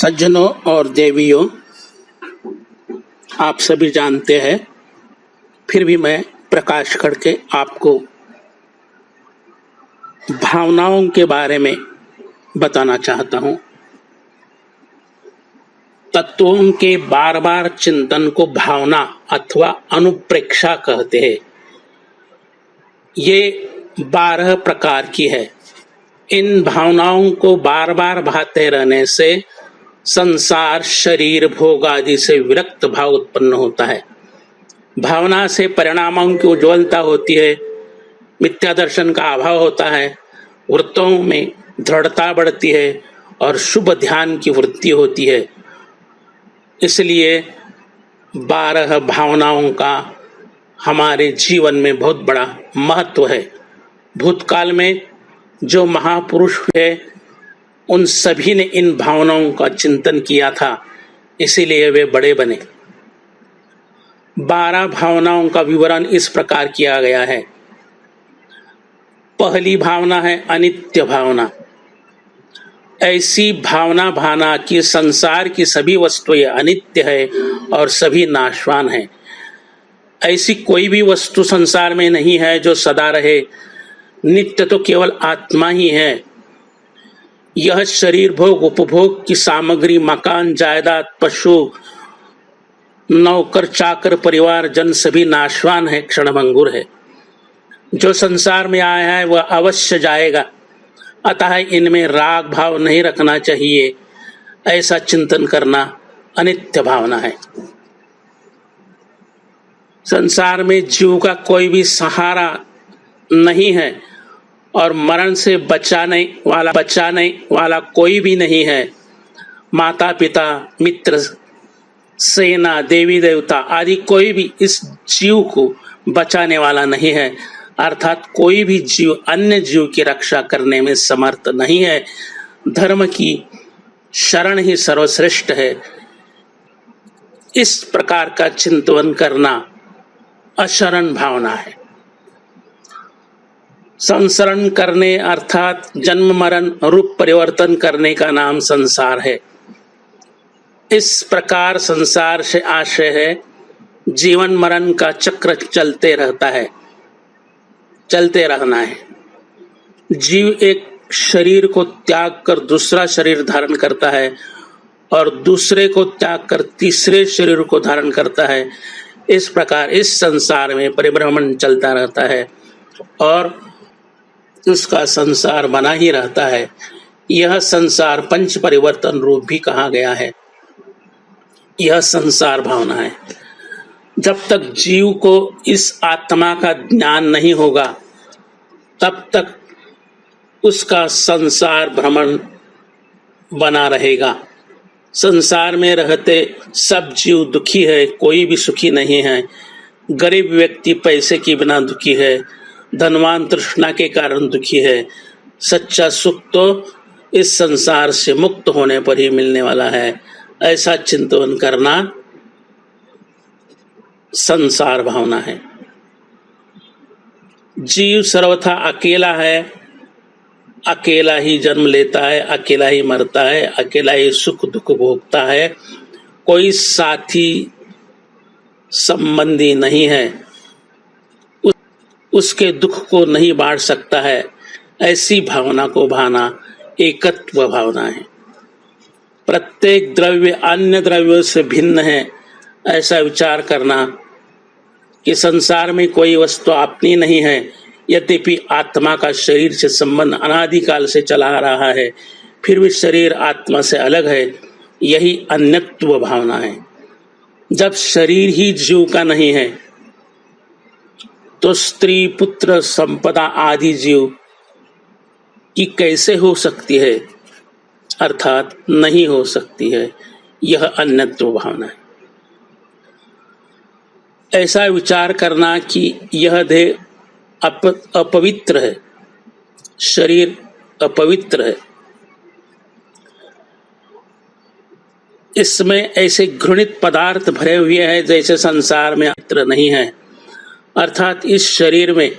सज्जनों और देवियों, आप सभी जानते हैं, फिर भी मैं प्रकाश करके आपको भावनाओं के बारे में बताना चाहता हूं। तत्वों के बार बार चिंतन को भावना अथवा अनुप्रेक्षा कहते हैं। ये 12 प्रकार की है। इन भावनाओं को बार बार भाते रहने से संसार, शरीर, भोग आदि से विरक्त भाव उत्पन्न होता है। भावना से परिणामों की उज्ज्वलता होती है, मिथ्या दर्शन का अभाव होता है, वृत्तों में दृढ़ता बढ़ती है और शुभ ध्यान की वृद्धि होती है। इसलिए 12 भावनाओं का हमारे जीवन में बहुत बड़ा महत्व है। भूतकाल में जो महापुरुष हुए उन सभी ने इन भावनाओं का चिंतन किया था, इसीलिए वे बड़े बने। 12 भावनाओं का विवरण इस प्रकार किया गया है। पहली भावना है अनित्य भावना। ऐसी भावना भाना कि संसार की सभी वस्तुएं अनित्य है और सभी नाशवान है। ऐसी कोई भी वस्तु संसार में नहीं है जो सदा रहे। नित्य तो केवल आत्मा ही है। यह शरीर, भोग, उपभोग की सामग्री, मकान, जायदाद, पशु, नौकर, चाकर, परिवार जन सभी नाशवान है, क्षणभंगुर है। जो संसार में आया है वह अवश्य जाएगा, अतः इनमें राग भाव नहीं रखना चाहिए। ऐसा चिंतन करना अनित्य भावना है। संसार में जीव का कोई भी सहारा नहीं है और मरण से बचाने वाला कोई भी नहीं है। माता पिता, मित्र, सेना, देवी देवता आदि कोई भी इस जीव को बचाने वाला नहीं है। अर्थात कोई भी जीव अन्य जीव की रक्षा करने में समर्थ नहीं है। धर्म की शरण ही सर्वश्रेष्ठ है। इस प्रकार का चिंतन करना अशरण भावना है। संसरण करने अर्थात जन्म मरण रूप परिवर्तन करने का नाम संसार है। इस प्रकार संसार से आशय है जीवन मरण का चक्र चलते रहता है, चलते रहना है। जीव एक शरीर को त्याग कर दूसरा शरीर धारण करता है और दूसरे को त्याग कर तीसरे शरीर को धारण करता है। इस प्रकार इस संसार में परिभ्रमण चलता रहता है और उसका संसार बना ही रहता है। यह संसार पंच परिवर्तन रूप भी कहा गया है। यह संसार भावना है। जब तक जीव को इस आत्मा का ज्ञान नहीं होगा तब तक उसका संसार भ्रमण बना रहेगा। संसार में रहते सब जीव दुखी है, कोई भी सुखी नहीं है। गरीब व्यक्ति पैसे के बिना दुखी है, धनवान तृष्णा के कारण दुखी है। सच्चा सुख तो इस संसार से मुक्त होने पर ही मिलने वाला है। ऐसा चिंतन करना संसार भावना है। जीव सर्वथा अकेला है, अकेला ही जन्म लेता है, अकेला ही मरता है, अकेला ही सुख दुख भोगता है। कोई साथी संबंधी नहीं है, उसके दुख को नहीं बांट सकता है। ऐसी भावना को भाना एकत्व भावना है। प्रत्येक द्रव्य अन्य द्रव्यों से भिन्न है, ऐसा विचार करना कि संसार में कोई वस्तु अपनी नहीं है। यद्यपि आत्मा का शरीर से संबंध अनादिकाल से चला आ रहा है, फिर भी शरीर आत्मा से अलग है। यही अन्यत्व भावना है। जब शरीर ही जीव का नहीं है तो स्त्री, पुत्र, संपदा आदि जीव की कैसे हो सकती है? अर्थात नहीं हो सकती है। यह अन्यत्व भावना है। ऐसा विचार करना कि यह देह अपवित्र है, शरीर अपवित्र है, इसमें ऐसे घृणित पदार्थ भरे हुए हैं जैसे संसार में पवित्र नहीं है। अर्थात इस शरीर में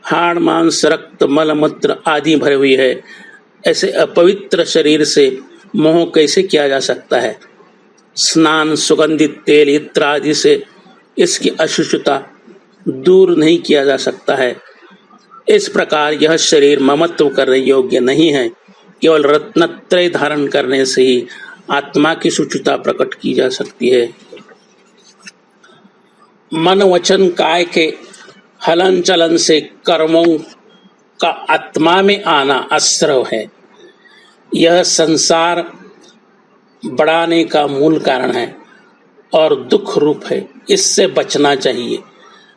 हाड़, मांस, रक्त, मल, मूत्र आदि भरे हुए है। ऐसे अपवित्र शरीर से मोह कैसे किया जा सकता है? स्नान, सुगंधित तेल इत्यादि से इसकी अशुचिता दूर नहीं किया जा सकता है। इस प्रकार यह शरीर ममत्व करने योग्य नहीं है। केवल रत्नत्रय धारण करने से ही आत्मा की शुचिता प्रकट की जा सकती है। मन, वचन, काय के हलन चलन से कर्मों का आत्मा में आना आश्रव है। यह संसार बढ़ाने का मूल कारण है और दुख रूप है। इससे बचना चाहिए।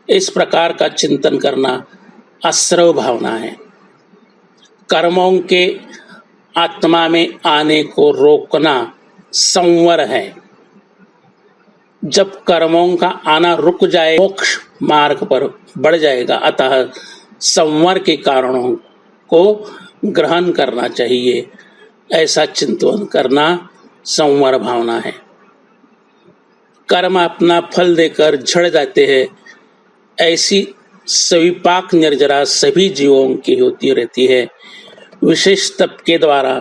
इस प्रकार का चिंतन करना आश्रव भावना है। कर्मों के आत्मा में आने को रोकना संवर है। जब कर्मों का आना रुक जाए, मोक्ष मार्ग पर बढ़ जाएगा। अतः संवर के कारणों को ग्रहण करना चाहिए। ऐसा चिंतन करना संवर भावना है। कर्म अपना फल देकर झड़ जाते हैं। ऐसी सविपाक निर्जरा सभी जीवों की होती रहती है। विशेष तप के द्वारा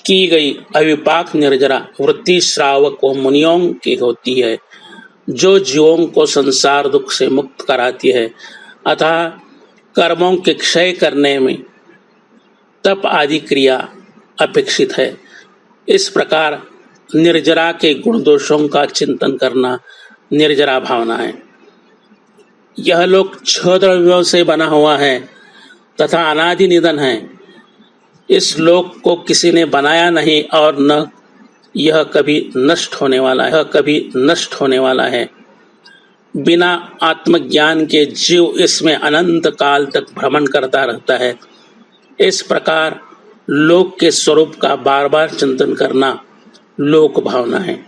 की गई अविपाक निर्जरा वृत्ति श्रावक व मुनियों की होती है, जो जीवों को संसार दुख से मुक्त कराती है। अतः कर्मों के क्षय करने में तप आदि क्रिया अपेक्षित है। इस प्रकार निर्जरा के गुण दोषों का चिंतन करना निर्जरा भावना है। यह लोक 6 द्रव्यों से बना हुआ है तथा अनादि निधन है। इस लोक को किसी ने बनाया नहीं और न यह कभी नष्ट होने वाला है। बिना आत्मज्ञान के जीव इसमें अनंत काल तक भ्रमण करता रहता है। इस प्रकार लोक के स्वरूप का बार बार चिंतन करना लोक भावना है।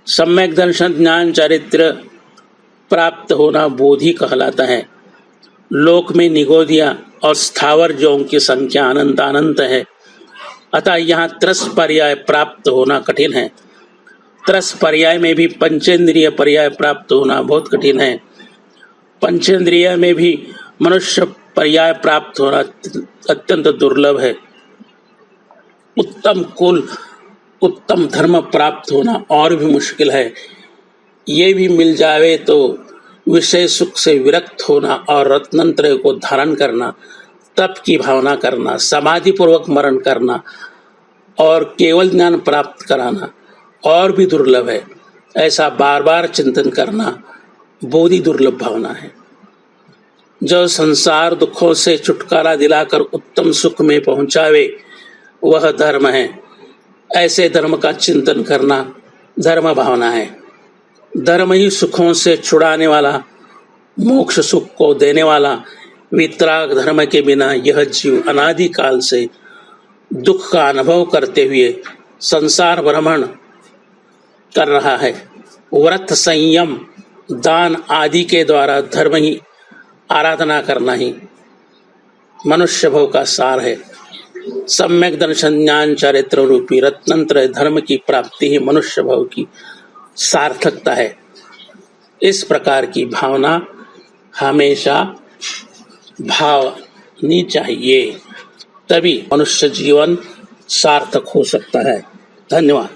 सम्यक दर्शन ज्ञान चारित्र प्राप्त होना बोधि कहलाता है। लोक में निगोदिया और स्थावर जीवों की संख्या अनंत है। अतः यहाँ त्रस पर्याय प्राप्त होना कठिन है। त्रस पर्याय में भी पंचेंद्रिय पर्याय प्राप्त होना बहुत कठिन है। पंचेंद्रिय में भी मनुष्य पर्याय प्राप्त होना अत्यंत दुर्लभ है। उत्तम कुल, उत्तम धर्म प्राप्त होना और भी मुश्किल है। ये भी मिल जावे तो विषय सुख से विरक्त होना और रत्नत्रय को धारण करना, तप की भावना करना, समाधि पूर्वक मरण करना और केवल ज्ञान प्राप्त कराना और भी दुर्लभ है। ऐसा बार बार चिंतन करना बोधि दुर्लभ भावना है। जो संसार दुखों से छुटकारा दिलाकर उत्तम सुख में पहुंचावे वह धर्म है। ऐसे धर्म का चिंतन करना धर्म भावना है। धर्म ही सुखों से छुड़ाने वाला, मोक्ष सुख को देने वाला। वितराग धर्म के बिना यह जीव अनादि काल से दुख का अनुभव करते हुए संसार भ्रमण कर रहा है। व्रत, संयम, दान आदि के द्वारा धर्म ही आराधना करना ही मनुष्य भव का सार है। सम्यक दर्शन ज्ञान चारित्र रूपी रत्नत्रय धर्म की प्राप्ति ही मनुष्य भव की सार्थकता है। इस प्रकार की भावना हमेशा भावनी चाहिए, तभी मनुष्य जीवन सार्थक हो सकता है। धन्यवाद।